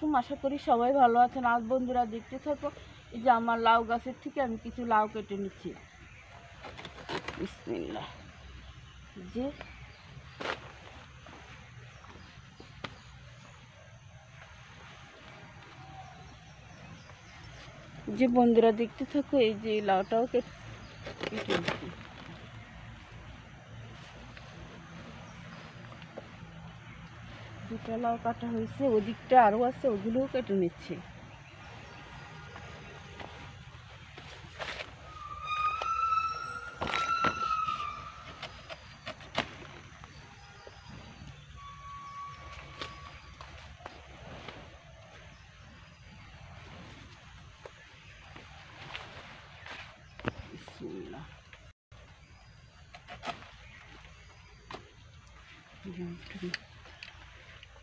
আলাইকুম, আশা করি সবাই ভালো আছেন। আজ বন্ধুরা দেখতে থাকো, এই যে আমার লাউ গাছের থেকে আমি কিছু লাউ কেটে নিচ্ছি। বিসমিল্লাহ। যে বন্ধুরা দেখতে থাকো, এই যে লাউটাও কেটে নিচ্ছি। দুটো লাউ কাটা হয়েছে, ওদিকটা আরও আছে, ওগুলোও কেটে নিচ্ছি।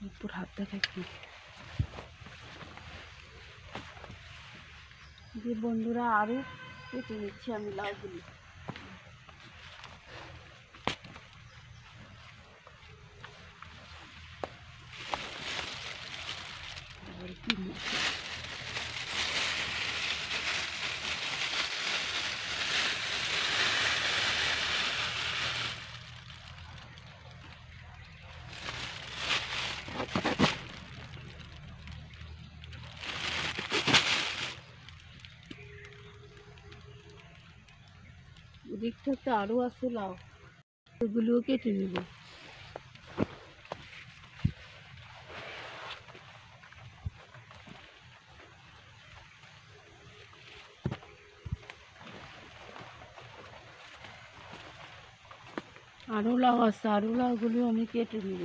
উপর হাত দেখা কি যে বন্ধুরা আরও কেটে নিচ্ছি আমি লাউগুলি। ওদিকটাতে আরও আছে লাউ, ওগুলোও কেটে নেব। আরও লাউ আছে, আরও লাউগুলো আমি কেটে নেব।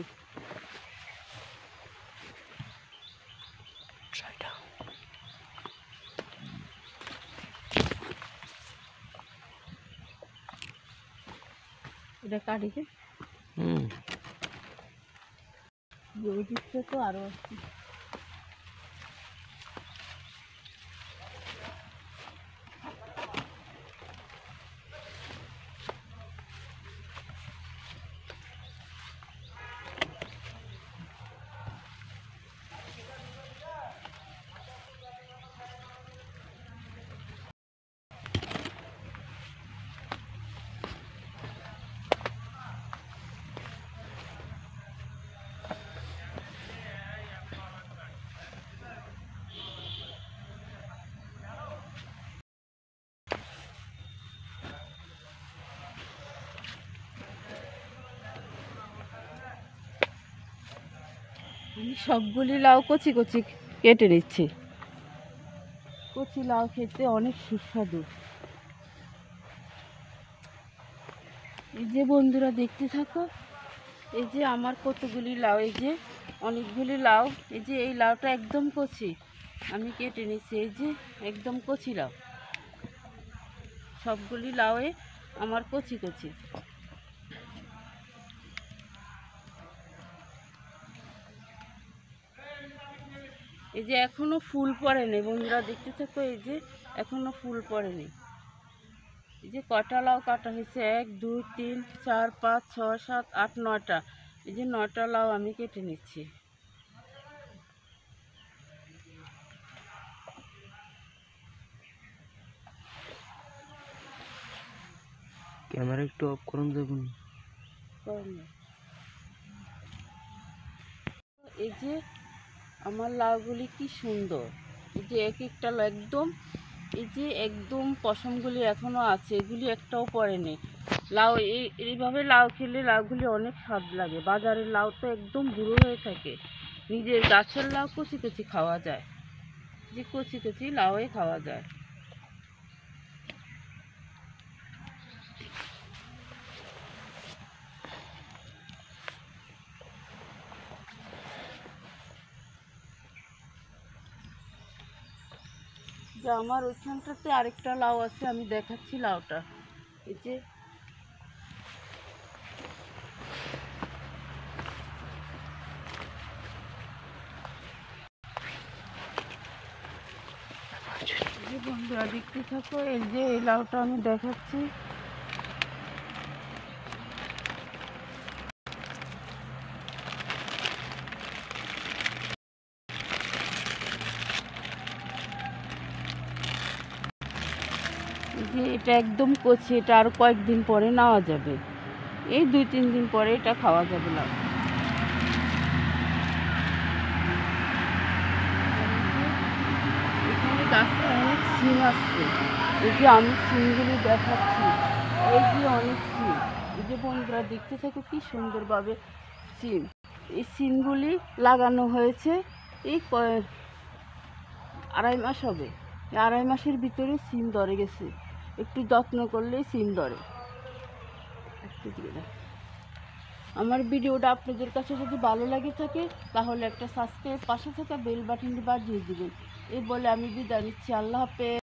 এটা কাটিছে, ওই দিকটা তো আরও আছে। আমি সবগুলি লাউ কচি কচি কেটে নিচ্ছি। কচি লাউ খেতে অনেক সুস্বাদু। এই যে বন্ধুরা দেখতে থাকো, এই যে আমার কতগুলি লাউ, এই যে অনেকগুলি লাউ, এই যে এই লাউটা একদম কচি আমি কেটে নিচ্ছি। এই যে একদম কচি লাউ, সবগুলি লাউয়ে আমার কচি কচি। এই যে এখনো ফুল পড়েনি বন্ধুরা দেখতে থাকো, এই যে এখনো ফুল পড়েনি। এই যে কটা লাউ কাটা হয়েছে, 1 2 3 4 5 6 7 8 9টা। এই যে 9টা লাউ আমি কেটে নিচ্ছি। ক্যামেরা একটু অফ করুন দেখুন। এই যে আমার লাউগুলি কি সুন্দর, এই যে এক একটা লাউ একদম, এই যে একদম পশমগুলি এখনো আছে, এগুলি একটাও পড়েনি। লাউ এইভাবে লাউ খেলে লাউগুলি অনেক স্বাদ লাগে। বাজারের লাউ তো একদম বুড়ো হয়ে থাকে, নিজের গাছের লাউ কচি কচি খাওয়া যায়, যে কচি কচি লাউই খাওয়া যায়। যে আমার ওইখানটাতে আরেকটা লাউ আছে, আমি দেখাচ্ছি লাউটা। এই যে বন্ধুরা দেখতে থাকো, এই যে এই লাউটা আমি দেখাচ্ছি। এই যে এটা একদম কচি, এটা আর কয়েকদিন পরে নেওয়া যাবে, এই 2-3 দিন পরে এটা খাওয়া যাবে লাউ। এখানে গাছে অনেক সিম আসছে, এই যে আমি সিমগুলি দেখাচ্ছি, এই যে অনেক সিম, এই যে বন্ধুরা দেখতে থাকো কি সুন্দরভাবে সিম। এই সিমগুলি লাগানো হয়েছে এই 2.5 মাস হবে, এই 2.5 মাসের ভিতরে সিম ধরে গেছে, একটু যত্ন করলেই সিম ধরে। একটু দিকে দেখ। আমার ভিডিওটা আপনাদের কাছে যদি ভালো লাগে থাকে তাহলে একটা সাবস্ক্রাইব, পাশে থাকা বেল বাটনটি বাজিয়ে দিবেন। এই বলে আমি বিদায় নিচ্ছি। আল্লাহ হাফেজ।